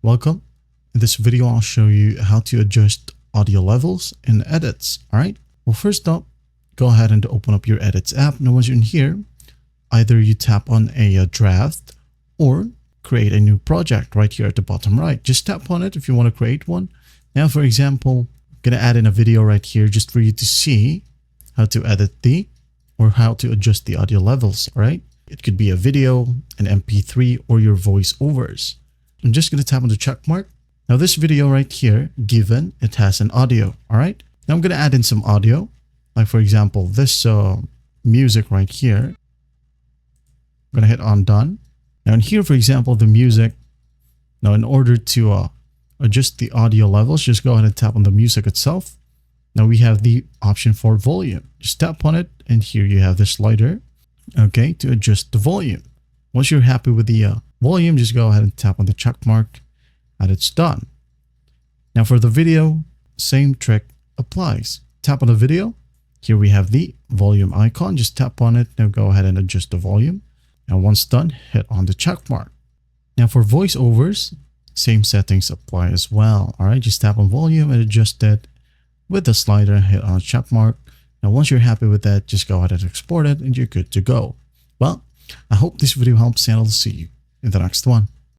Welcome. In this video, I'll show you how to adjust audio levels in Edits. All right. Well, first up, go ahead and open up your Edits app. Now, once you're in here, either you tap on a draft or create a new project right here at the bottom right. Just tap on it if you want to create one. Now, for example, I'm going to add in a video right here just for you to see how to edit or how to adjust the audio levels. All right. It could be a video, an MP3, or your voiceovers. I'm just going to tap on the check mark. Now this video right here, given it has an audio. All right. Now I'm going to add in some audio. Like for example, this music right here. I'm going to hit on done. Now in here, for example, the music. Now in order to adjust the audio levels, just go ahead and tap on the music itself. Now we have the option for volume. Just tap on it and here you have the slider. Okay, to adjust the volume. Once you're happy with the volume, just go ahead and tap on the check mark and it's done. Now for the video, same trick applies. Tap on the video. Here we have the volume icon. Just tap on it. Now go ahead and adjust the volume. And once done, hit on the check mark. Now for voiceovers, same settings apply as well. All right, just tap on volume and adjust it with the slider, hit on the check mark. Now once you're happy with that, just go ahead and export it and you're good to go. Well, I hope this video helps and I'll see you in the next one.